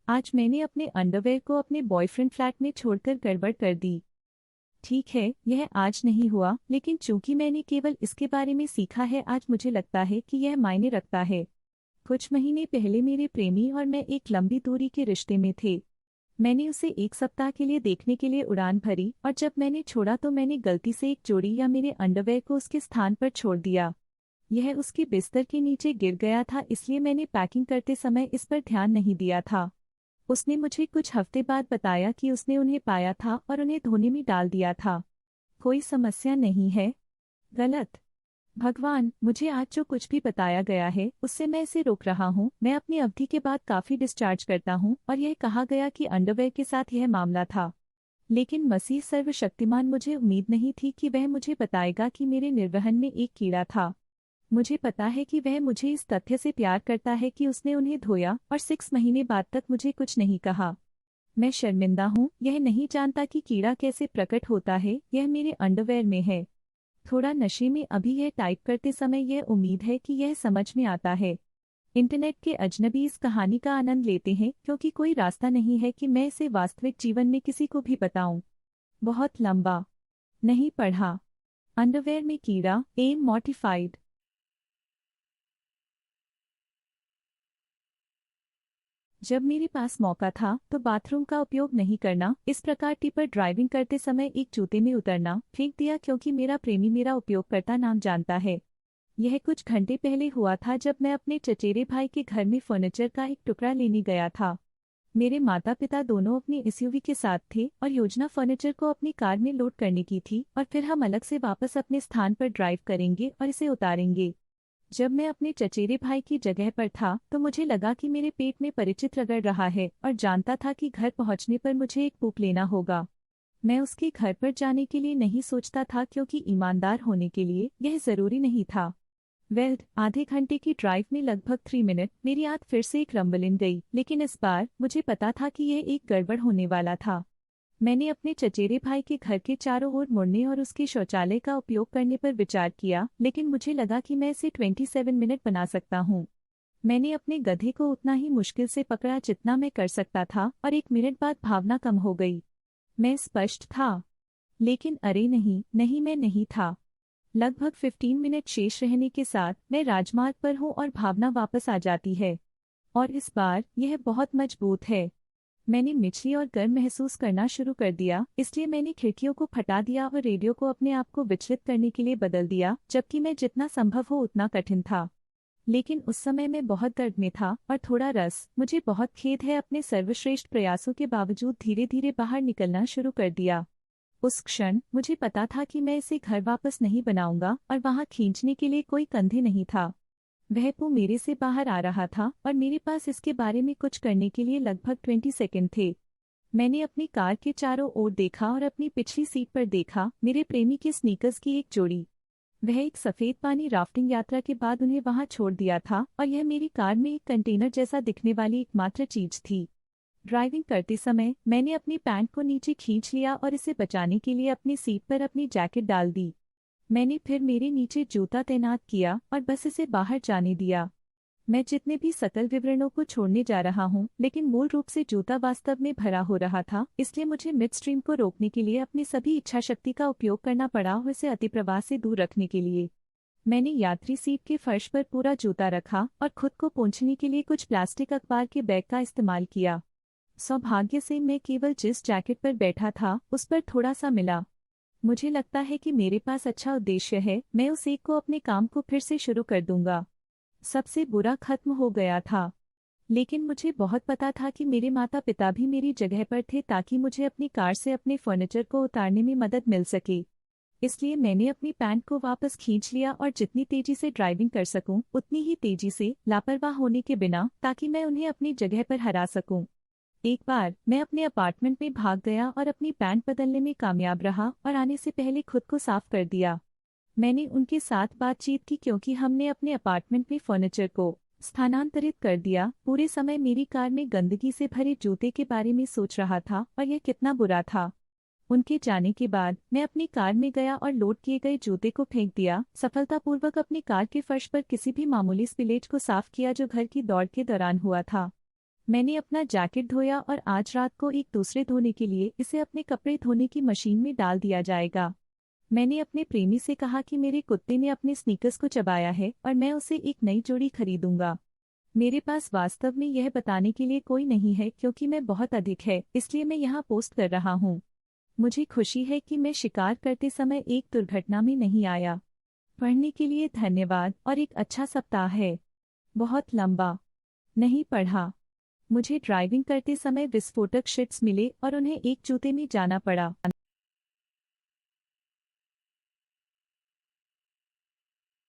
आज मैंने अपने अंडरवेयर को अपने बॉयफ्रेंड फ्लैट में छोड़कर गड़बड़ कर दी। ठीक है, यह आज नहीं हुआ, लेकिन चूंकि मैंने केवल इसके बारे में सीखा है, आज मुझे लगता है कि यह मायने रखता है। कुछ महीने पहले मेरे प्रेमी और मैं एक लंबी दूरी के रिश्ते में थे। मैंने उसे 1 सप्ताह के लिए देखने के लिए उड़ान भरी, और जब मैंने छोड़ा तो मैंने गलती से एक जोड़ी या मेरे अंडरवेयर को उसके स्थान पर छोड़ दिया। यह उसके बिस्तर के नीचे गिर गया था, इसलिए मैंने पैकिंग करते समय इस पर ध्यान नहीं दिया था। उसने मुझे कुछ हफ्ते बाद बताया कि उसने उन्हें पाया था और उन्हें धोने में डाल दिया था। कोई समस्या नहीं है। गलत। भगवान, मुझे आज जो कुछ भी बताया गया है उससे मैं इसे रोक रहा हूँ। मैं अपनी अवधि के बाद काफी डिस्चार्ज करता हूँ और यह कहा गया कि अंडरवेयर के साथ यह मामला था। लेकिन मसीह सर्वशक्तिमान, मुझे उम्मीद नहीं थी कि वह मुझे बताएगा कि मेरे निर्वहन में एक कीड़ा था। मुझे पता है कि वह मुझे इस तथ्य से प्यार करता है कि उसने उन्हें धोया और 6 महीने बाद तक मुझे कुछ नहीं कहा। मैं शर्मिंदा हूँ, यह नहीं जानता कि कीड़ा कैसे प्रकट होता है। यह मेरे अंडरवेयर में है। थोड़ा नशे में अभी यह टाइप करते समय यह उम्मीद है कि यह समझ में आता है। इंटरनेट के अजनबी इस कहानी का आनंद लेते हैं क्योंकि कोई रास्ता नहीं है कि मैं इसे वास्तविक जीवन में किसी को भी बताऊं। बहुत लंबा। नहीं पढ़ा। अंडरवेयर में कीड़ा, एम मॉर्टिफाइड। जब मेरे पास मौका था तो बाथरूम का उपयोग नहीं करना, इस प्रकार टिपर ड्राइविंग करते समय एक जूते में उतरना, फेंक दिया क्योंकि मेरा प्रेमी मेरा उपयोगकर्ता नाम जानता है। यह कुछ घंटे पहले हुआ था जब मैं अपने चचेरे भाई के घर में फर्नीचर का एक टुकड़ा लेने गया था। मेरे माता पिता दोनों अपनी एसयूवी के साथ थे और योजना फर्नीचर को अपनी कार में लोड करने की थी, और फिर हम अलग से वापस अपने स्थान पर ड्राइव करेंगे और इसे उतारेंगे। जब मैं अपने चचेरे भाई की जगह पर था तो मुझे लगा कि मेरे पेट में परिचित रगड़ रहा है और जानता था कि घर पहुंचने पर मुझे एक पूप लेना होगा। मैं उसके घर पर जाने के लिए नहीं सोचता था क्योंकि ईमानदार होने के लिए यह जरूरी नहीं था। आधे घंटे की ड्राइव में लगभग 3 मिनट मेरी आंख फिर से एक रंबलिन गई, लेकिन इस बार मुझे पता था कि यह एक गड़बड़ होने वाला था। मैंने अपने चचेरे भाई के घर के चारों ओर मुड़ने और उसके शौचालय का उपयोग करने पर विचार किया, लेकिन मुझे लगा कि मैं इसे 27 मिनट बना सकता हूँ। मैंने अपने गधे को उतना ही मुश्किल से पकड़ा जितना मैं कर सकता था, और 1 मिनट बाद भावना कम हो गई। मैं स्पष्ट था। लेकिन अरे नहीं, नहीं, मैं नहीं था। लगभग 15 मिनट शेष रहने के साथ मैं राजमार्ग पर हूँ और भावना वापस आ जाती है। और इस बार यह बहुत मजबूत है। मैंने मिचली और गर्म महसूस करना शुरू कर दिया, इसलिए मैंने खिड़कियों को फटा दिया और रेडियो को अपने आप को विचलित करने के लिए बदल दिया, जबकि मैं जितना संभव हो उतना कठिन था। लेकिन उस समय मैं बहुत दर्द में था और थोड़ा रस, मुझे बहुत खेद है, अपने सर्वश्रेष्ठ प्रयासों के बावजूद धीरे धीरे बाहर निकलना शुरू कर दिया। उस क्षण मुझे पता था कि मैं इसे घर वापस नहीं बनाऊंगा और वहां खींचने के लिए कोई कंधे नहीं था। वह पू मेरे से बाहर आ रहा था और मेरे पास इसके बारे में कुछ करने के लिए लगभग 20 सेकंड थे। मैंने अपनी कार के चारों ओर देखा और अपनी पिछली सीट पर देखा मेरे प्रेमी के स्नीकर्स की एक जोड़ी। वह एक सफेद पानी राफ्टिंग यात्रा के बाद उन्हें वहां छोड़ दिया था और यह मेरी कार में एक कंटेनर जैसा दिखने वाली एकमात्र चीज थी। ड्राइविंग करते समय मैंने अपनी पैंट को नीचे खींच लिया और इसे बचाने के लिए अपनी सीट पर अपनी जैकेट डाल दी। मैंने फिर मेरे नीचे जूता तैनात किया और बस इसे बाहर जाने दिया। मैं जितने भी सकल विवरणों को छोड़ने जा रहा हूँ, लेकिन मूल रूप से जूता वास्तव में भरा हो रहा था, इसलिए मुझे मिड स्ट्रीम को रोकने के लिए अपनी सभी इच्छा शक्ति का उपयोग करना पड़ा और इसे अतिप्रवाह से दूर रखने के लिए। मैंने यात्री सीट के फर्श पर पूरा जूता रखा और खुद को पोंछने के लिए कुछ प्लास्टिक अखबार के बैग का इस्तेमाल किया। सौभाग्य से मैं केवल जिस जैकेट पर बैठा था उस पर थोड़ा सा मिला। मुझे लगता है कि मेरे पास अच्छा उद्देश्य है, मैं उस एक को अपने काम को फिर से शुरू कर दूंगा। सबसे बुरा खत्म हो गया था, लेकिन मुझे बहुत पता था कि मेरे माता पिता भी मेरी जगह पर थे ताकि मुझे अपनी कार से अपने फर्नीचर को उतारने में मदद मिल सके। इसलिए मैंने अपनी पैंट को वापस खींच लिया और जितनी तेजी से ड्राइविंग कर सकूं उतनी ही तेजी से, लापरवाह होने के बिना, ताकि मैं उन्हें अपनी जगह पर हरा सकूं। एक बार मैं अपने अपार्टमेंट में भाग गया और अपनी पैंट बदलने में कामयाब रहा और आने से पहले खुद को साफ कर दिया। मैंने उनके साथ बातचीत की क्योंकि हमने अपने अपार्टमेंट में फर्नीचर को स्थानांतरित कर दिया। पूरे समय मेरी कार में गंदगी से भरे जूते के बारे में सोच रहा था और यह कितना बुरा था। उनके जाने के बाद मैं अपनी कार में गया और लोड किए गए जूते को फेंक दिया, सफलतापूर्वक अपनी कार के फर्श पर किसी भी मामूली स्पिलेज को साफ किया जो घर की दौड़ के दौरान हुआ था। मैंने अपना जैकेट धोया और आज रात को एक दूसरे धोने के लिए इसे अपने कपड़े धोने की मशीन में डाल दिया जाएगा। मैंने अपने प्रेमी से कहा कि मेरे कुत्ते ने अपने स्नीकर्स को चबाया है और मैं उसे एक नई जोड़ी खरीदूंगा। मेरे पास वास्तव में यह बताने के लिए कोई नहीं है क्योंकि मैं बहुत अधिक है, इसलिए मैं यहाँ पोस्ट कर रहा हूँ। मुझे खुशी है कि मैं शिकार करते समय एक दुर्घटना में नहीं आया। पढ़ने के लिए धन्यवाद और एक अच्छा सप्ताह है। बहुत लंबा नहीं पढ़ा। मुझे ड्राइविंग करते समय विस्फोटक शिट्स मिले और उन्हें एक जूते में जाना पड़ा।